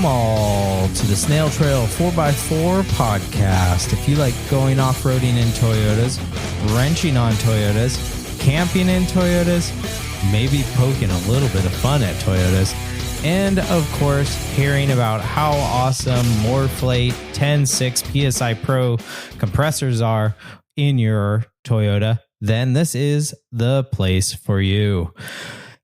welcome all to the SnailTrail 4x4 podcast. If you like going off-roading in Toyotas, wrenching on Toyotas, camping in Toyotas, maybe poking a little bit of fun at Toyotas, and of course, hearing about how awesome MORRFlate 10.6 PSI Pro compressors are in your Toyota, then this is the place for you.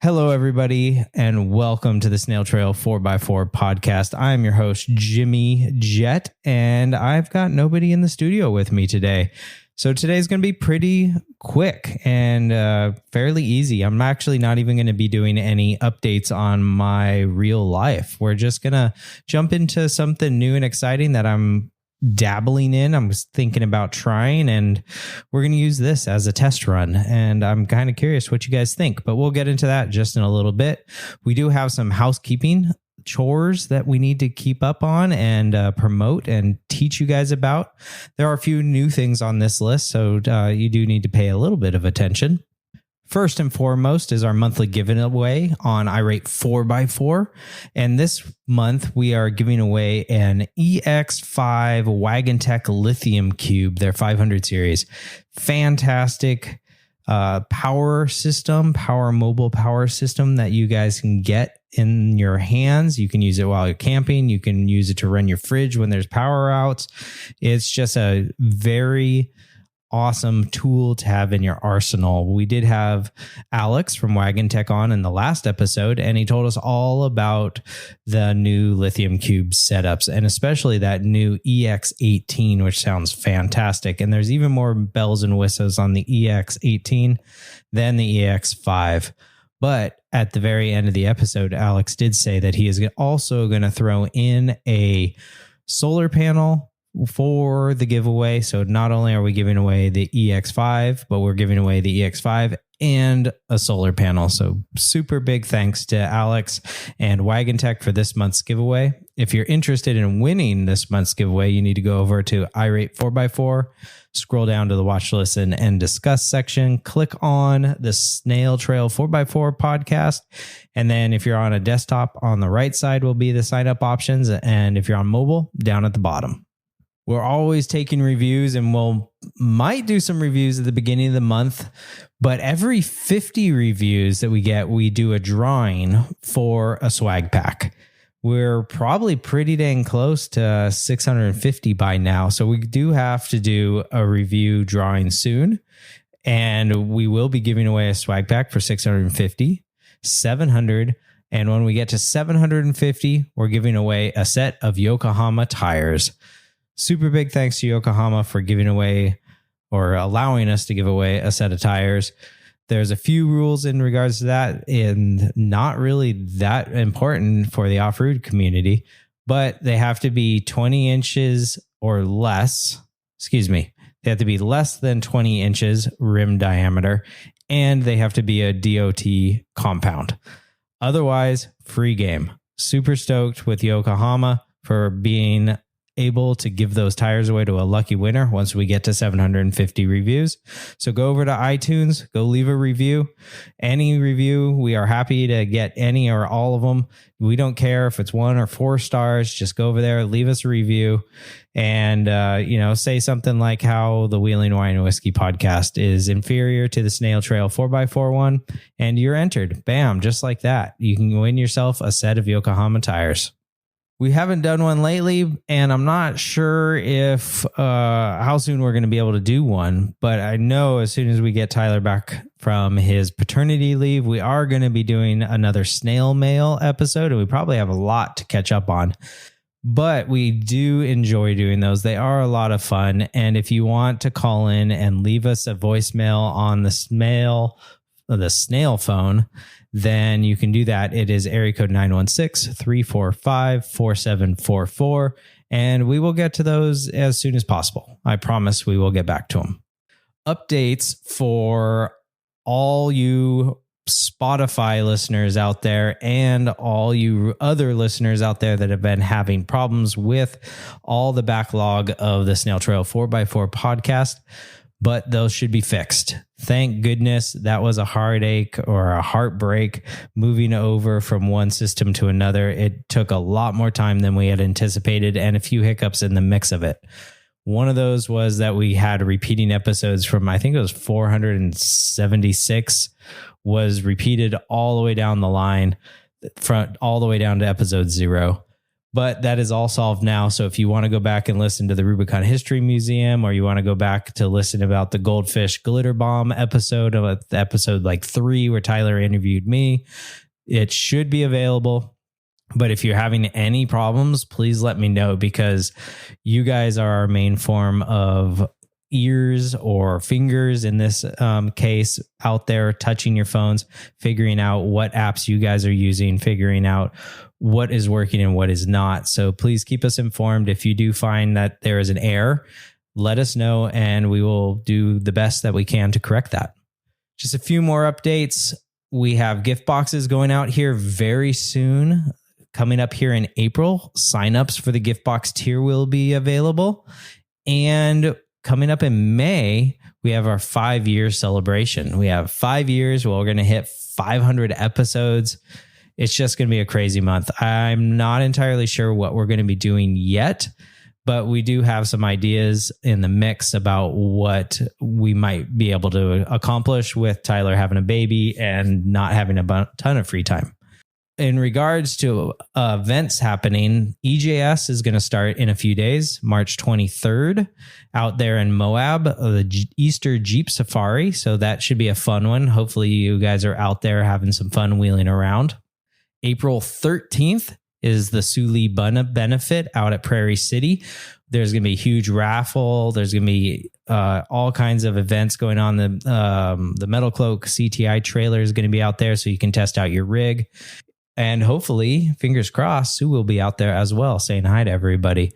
Hello, everybody, and welcome to the SnailTrail 4x4 podcast. I'm your host, Jimmy Jett, and I've got nobody in the studio with me today. So today's going to be pretty quick and fairly easy. I'm actually not even going to be doing any updates on my real life. We're just going to jump into something new and exciting that I'm dabbling in. I'm thinking about trying, and we're going to use this as a test run. And I'm kind of curious what you guys think, but we'll get into that just in a little bit. We do have some housekeeping chores that we need to keep up on and promote and teach you guys about. There are a few new things on this list, so you do need to pay a little bit of attention. First and foremost is our monthly giveaway on iRate 4x4. And this month we are giving away an EX5 WagonTech Lithium Cube, their 500 series. Fantastic power mobile power system that you guys can get in your hands. You can use it while you're camping. You can use it to run your fridge when there's power outs. It's just a very awesome tool to have in your arsenal. We did have Alex from WagonTech on in the last episode, and he told us all about the new lithium cube setups, and especially that new EX18, which sounds fantastic. And there's even more bells and whistles on the EX18 than the EX5. But at the very end of the episode, Alex did say that he is also going to throw in a solar panel for the giveaway. So not only are we giving away the EX5, but we're giving away the EX5 and a solar panel. So super big thanks to Alex and WagonTech for this month's giveaway. If you're interested in winning this month's giveaway, you need to go over to iRate 4x4, scroll down to the watch, listen, and discuss section, click on the SnailTrail 4x4 podcast. And then if you're on a desktop, on the right side will be the sign up options. And if you're on mobile, down at the bottom. We're always taking reviews, and might do some reviews at the beginning of the month, but every 50 reviews that we get, we do a drawing for a swag pack. We're probably pretty dang close to 650 by now. So we do have to do a review drawing soon, and we will be giving away a swag pack for 650, 700. And when we get to 750, we're giving away a set of Yokohama tires. Super big thanks to Yokohama for giving away or allowing us to give away a set of tires. There's a few rules in regards to that, and not really that important for the off-road community, but they have to be 20 inches or less. They have to be less than 20 inches rim diameter, and they have to be a DOT compound. Otherwise, free game. Super stoked with Yokohama for being able to give those tires away to a lucky winner once we get to 750 reviews. So go over to iTunes, go leave a review. Any review, we are happy to get any or all of them. We don't care if it's 1 or 4 stars. Just go over there, leave us a review, and say something like how the Wheeling Wine and Whiskey podcast is inferior to the SnailTrail 4x4 one, and you're entered. Bam, just like that. You can win yourself a set of Yokohama tires. We haven't done one lately, and I'm not sure if how soon we're going to be able to do one, but I know as soon as we get Tyler back from his paternity leave, we are going to be doing another snail mail episode, and we probably have a lot to catch up on. But we do enjoy doing those. They are a lot of fun, and if you want to call in and leave us a voicemail on the snail phone, then you can do that. It is area code 916-345-4744, and we will get to those as soon as possible. I promise we will get back to them. Updates for all you Spotify listeners out there and all you other listeners out there that have been having problems with all the backlog of the SnailTrail 4x4 podcast. but those should be fixed. Thank goodness. That was a heartache or a heartbreak moving over from one system to another. It took a lot more time than we had anticipated and a few hiccups in the mix of it. One of those was that we had repeating episodes from, I think it was 476 was repeated all the way down the line, all the way down to episode 0. But that is all solved now. So if you want to go back and listen to the Rubicon History Museum, or you want to go back to listen about the Goldfish Glitter Bomb episode, of episode like 3, where Tyler interviewed me, it should be available. But if you're having any problems, please let me know, because you guys are our main form of ears or fingers in this case, out there touching your phones, figuring out what apps you guys are using, figuring out what is working and what is not. So please keep us informed. If you do find that there is an error, let us know and we will do the best that we can to correct that. Just a few more updates. We have gift boxes going out here very soon. Coming up here in April, signups for the gift box tier will be available. And coming up in May, we have our 5-year celebration. We have 5 years. We're going to hit 500 episodes. It's just going to be a crazy month. I'm not entirely sure what we're going to be doing yet, but we do have some ideas in the mix about what we might be able to accomplish with Tyler having a baby and not having a ton of free time. In regards to events happening, EJS is going to start in a few days, March 23rd, out there in Moab, the Easter Jeep Safari. So that should be a fun one. Hopefully you guys are out there having some fun wheeling around. April 13th is the Sully Benefit out at Prairie City. There's going to be a huge raffle. There's going to be all kinds of events going on. The Metal Cloak CTI trailer is going to be out there so you can test out your rig. And hopefully, fingers crossed, Sue will be out there as well saying hi to everybody.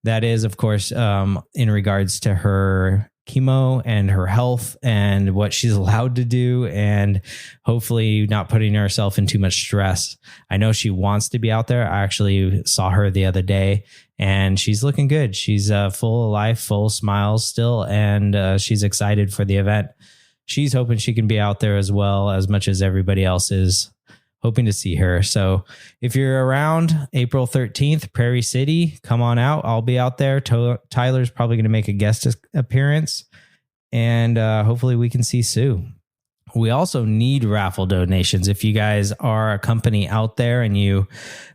That is, of course, in regards to her chemo and her health and what she's allowed to do, and hopefully not putting herself in too much stress. I know she wants to be out there. I actually saw her the other day and she's looking good. She's full of life, full of smiles still, and she's excited for the event. She's hoping she can be out there as well, as much as everybody else is hoping to see her. So if you're around April 13th, Prairie City, come on out. I'll be out there. Tyler's probably going to make a guest appearance, and hopefully we can see Sue. We also need raffle donations. If you guys are a company out there and you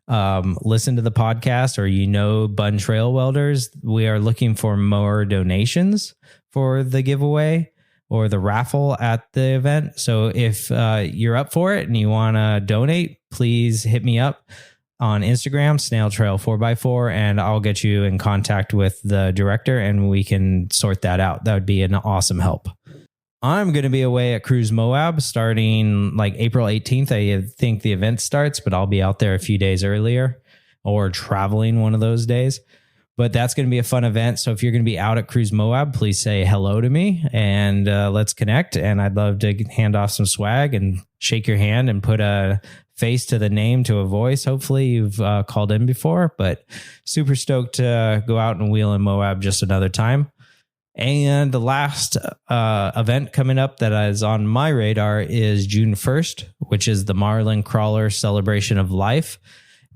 listen to the podcast, or you know Bun Trail Welders, we are looking for more donations for the giveaway or the raffle at the event. So if you're up for it and you want to donate, please hit me up on Instagram, SnailTrail4x4, and I'll get you in contact with the director and we can sort that out. That would be an awesome help. I'm going to be away at Cruise Moab starting like April 18th. I think the event starts, but I'll be out there a few days earlier, or traveling one of those days. But that's going to be a fun event. So if you're going to be out at Cruise Moab, please say hello to me and let's connect. And I'd love to hand off some swag and shake your hand and put a face to the name, to a voice. Hopefully you've called in before, but super stoked to go out and wheel in Moab just another time. And the last event coming up that is on my radar is June 1st, which is the Marlin Crawler Celebration of Life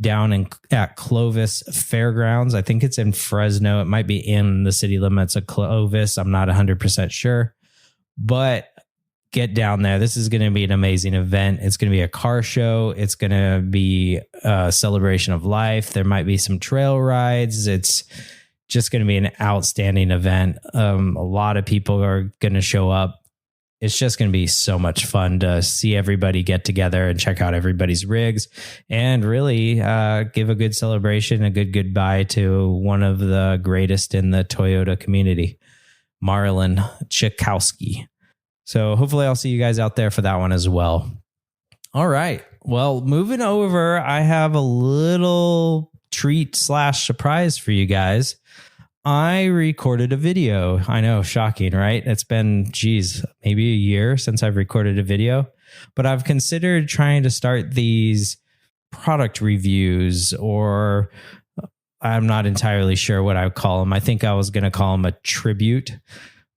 down at Clovis Fairgrounds. I think it's in Fresno. It might be in the city limits of Clovis. I'm not 100% sure, but get down there. This is going to be an amazing event. It's going to be a car show. It's going to be a celebration of life. There might be some trail rides. It's just going to be an outstanding event. A lot of people are going to show up. It's just going to be so much fun to see everybody get together and check out everybody's rigs and really give a good celebration, a good goodbye to one of the greatest in the Toyota community, Marlin Chikowski. So hopefully I'll see you guys out there for that one as well. All right. Well, moving over, I have a little treat / surprise for you guys. I recorded a video. I know, shocking, right? It's been, maybe a year since I've recorded a video, but I've considered trying to start these product reviews, or I'm not entirely sure what I would call them. I think I was going to call them a tribute,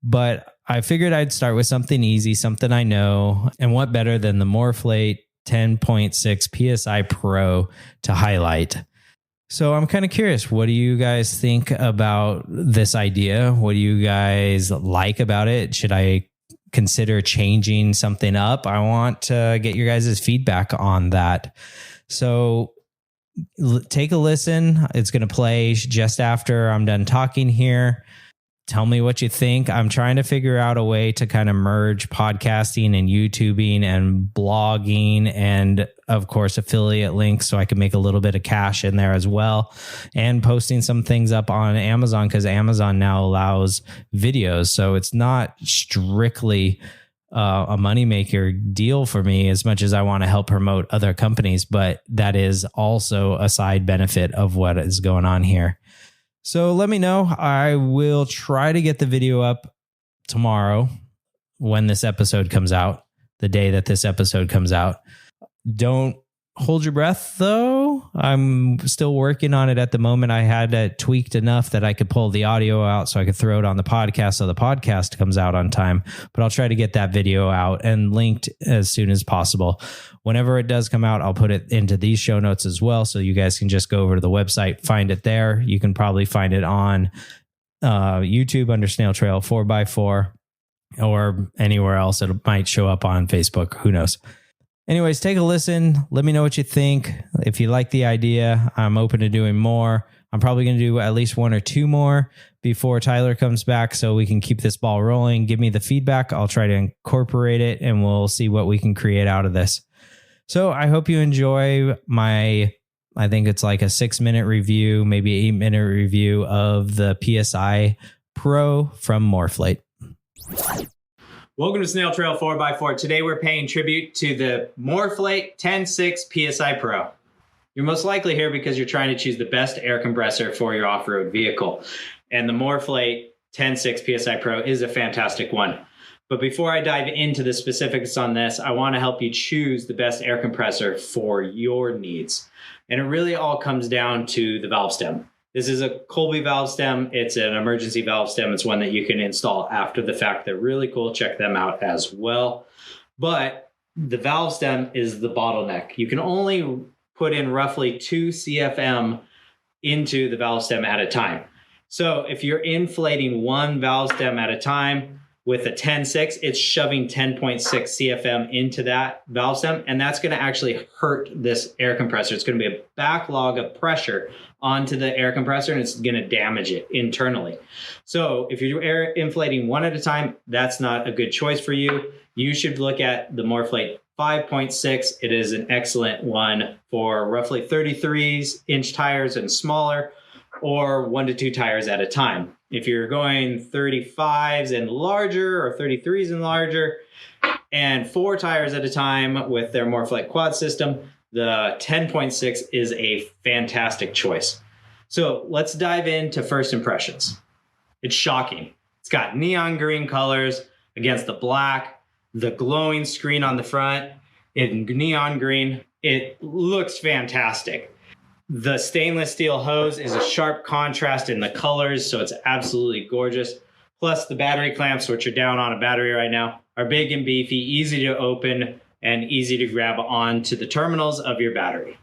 but I figured I'd start with something easy, something I know, and what better than the MORRFlate 10.6 PSI Pro to highlight. So I'm kind of curious, what do you guys think about this idea? What do you guys like about it? Should I consider changing something up? I want to get your guys' feedback on that. So take a listen. It's going to play just after I'm done talking here. Tell me what you think. I'm trying to figure out a way to kind of merge podcasting and YouTubing and blogging and, of course, affiliate links so I can make a little bit of cash in there as well, and posting some things up on Amazon because Amazon now allows videos. So it's not strictly a moneymaker deal for me as much as I want to help promote other companies, but that is also a side benefit of what is going on here. So let me know. I will try to get the video up tomorrow when this episode comes out, the day that this episode comes out. Don't hold your breath, though. I'm still working on it at the moment. I had it tweaked enough that I could pull the audio out so I could throw it on the podcast so the podcast comes out on time. But I'll try to get that video out and linked as soon as possible. Whenever it does come out, I'll put it into these show notes as well, so you guys can just go over to the website, find it there. You can probably find it on YouTube under SnailTrail4x4 or anywhere else. It might show up on Facebook. Who knows? Anyways, take a listen. Let me know what you think. If you like the idea, I'm open to doing more. I'm probably going to do at least one or two more before Tyler comes back so we can keep this ball rolling. Give me the feedback. I'll try to incorporate it and we'll see what we can create out of this. So I hope you enjoy I think it's like a 6-minute review, maybe 8-minute review of the PSI Pro from MORRFlate. Welcome to SnailTrail4x4. Today we're paying tribute to the MORRFlate 10.6 PSI Pro. You're most likely here because you're trying to choose the best air compressor for your off-road vehicle. And the MORRFlate 10.6 PSI Pro is a fantastic one. But before I dive into the specifics on this, I want to help you choose the best air compressor for your needs. And it really all comes down to the valve stem. This is a Colby valve stem. It's an emergency valve stem. It's one that you can install after the fact. They're really cool. Check them out as well. But the valve stem is the bottleneck. You can only put in roughly 2 CFM into the valve stem at a time. So if you're inflating one valve stem at a time with a 10.6, it's shoving 10.6 CFM into that valve stem, and that's going to actually hurt this air compressor. It's going to be a backlog of pressure onto the air compressor, and it's going to damage it internally. So if you're air inflating one at a time, that's not a good choice for you. You should look at the MORRFlate 5.6. It is an excellent one for roughly 33-inch tires and smaller, or 1 to 2 tires at a time. If you're going 35s and larger or 33s and larger and 4 tires at a time with their MORRFlate quad system, the 10.6 is a fantastic choice. So let's dive into first impressions. It's shocking. It's got neon green colors against the black, the glowing screen on the front in neon green. It looks fantastic. The stainless steel hose is a sharp contrast in the colors, so it's absolutely gorgeous. Plus the battery clamps, which are down on a battery right now, are big and beefy, easy to open, and easy to grab onto the terminals of your battery.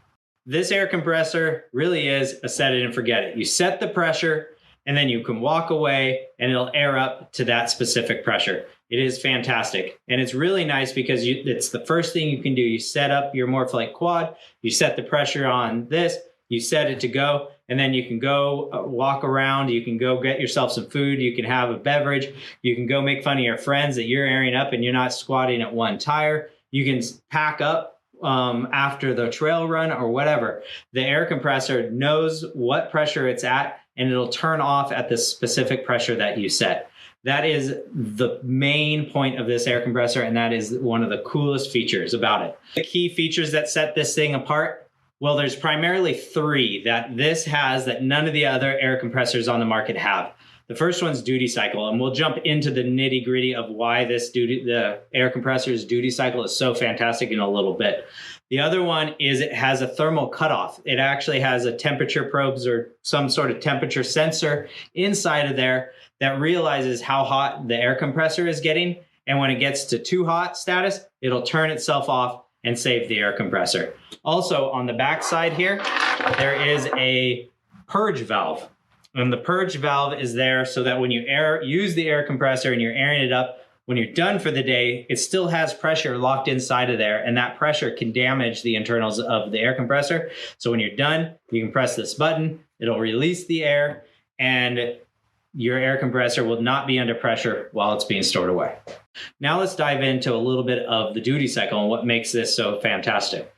This air compressor really is a set it and forget it. You set the pressure, and then you can walk away, and it'll air up to that specific pressure. It is fantastic. And it's really nice because it's the first thing you can do. You set up your MORRFlate quad, you set the pressure on this, you set it to go, and then you can go walk around. You can go get yourself some food. You can have a beverage. You can go make fun of your friends that you're airing up and you're not squatting at one tire. You can pack up after the trail run or whatever. The air compressor knows what pressure it's at, and it'll turn off at the specific pressure that you set. That is the main point of this air compressor, and that is one of the coolest features about it. The key features that set this thing apart, well, there's primarily 3 that this has that none of the other air compressors on the market have. The first one's duty cycle, and we'll jump into the nitty gritty of why the air compressor's duty cycle is so fantastic in a little bit. The other one is it has a thermal cutoff. It actually has a temperature probes or some sort of temperature sensor inside of there that realizes how hot the air compressor is getting. And when it gets to too hot status, it'll turn itself off and save the air compressor. Also, on the back side here, there is a purge valve. And the purge valve is there so that when you use the air compressor and you're airing it up, when you're done for the day, it still has pressure locked inside of there, and that pressure can damage the internals of the air compressor. So when you're done, you can press this button, it'll release the air, and your air compressor will not be under pressure while it's being stored away. Now let's dive into a little bit of the duty cycle and what makes this so fantastic.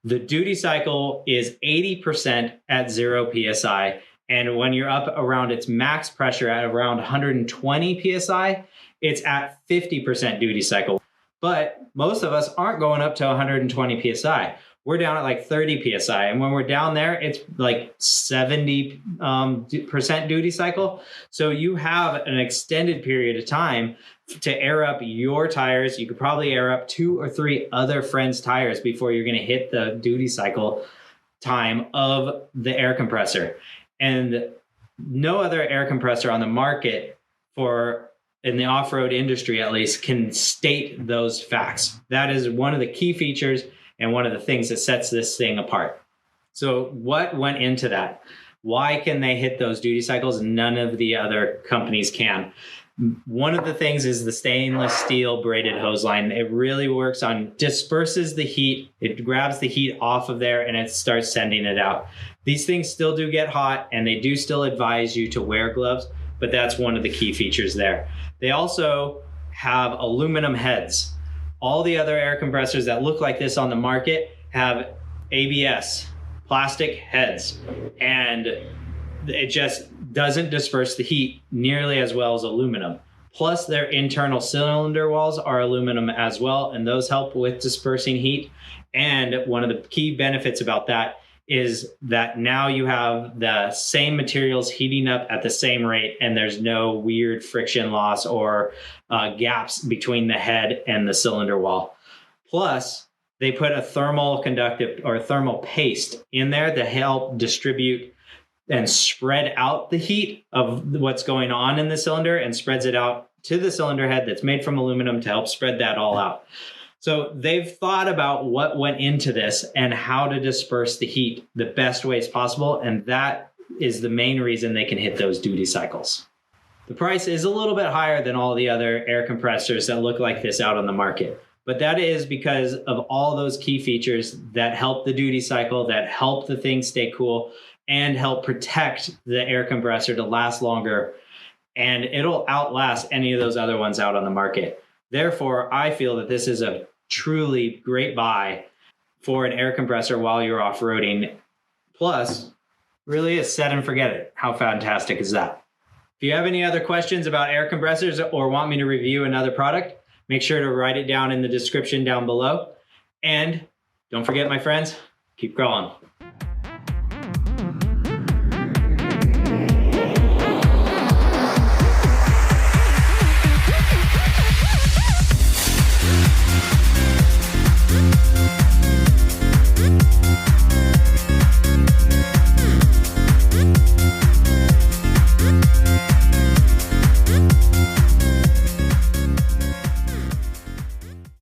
The duty cycle is 80% at 0 PSI, and when you're up around its max pressure at around 120 PSI, it's at 50% duty cycle. But most of us aren't going up to 120 PSI. We're down at like 30 PSI. And when we're down there, it's like 70% duty cycle. So you have an extended period of time to air up your tires. You could probably air up 2 or 3 other friends' tires before you're going to hit the duty cycle time of the air compressor. And no other air compressor on the market in the off-road industry, at least, can state those facts. That is one of the key features and one of the things that sets this thing apart. So what went into that? Why can they hit those duty cycles? None of the other companies can. One of the things is the stainless steel braided hose line. It really works on, disperses the heat. It grabs the heat off of there and it starts sending it out. These things still do get hot and they do still advise you to wear gloves, but that's one of the key features there. They also have aluminum heads. All the other air compressors that look like this on the market have ABS, plastic heads, and it just doesn't disperse the heat nearly as well as aluminum. Plus, their internal cylinder walls are aluminum as well, and those help with dispersing heat. And one of the key benefits about that is that now you have the same materials heating up at the same rate, and there's no weird friction loss or gaps between the head and the cylinder wall. Plus, they put a thermal conductive or thermal paste in there to help distribute and spread out the heat of what's going on in the cylinder and spreads it out to the cylinder head that's made from aluminum to help spread that all out. So they've thought about what went into this and how to disperse the heat the best ways possible. And that is the main reason they can hit those duty cycles. The price is a little bit higher than all the other air compressors that look like this out on the market. But that is because of all those key features that help the duty cycle, that help the thing stay cool, and help protect the air compressor to last longer. And it'll outlast any of those other ones out on the market. Therefore, I feel that this is a truly great buy for an air compressor while you're off-roading. Plus, really is set and forget it. How fantastic is that? If you have any other questions about air compressors or want me to review another product, make sure to write it down in the description down below. And don't forget, my friends, keep growing.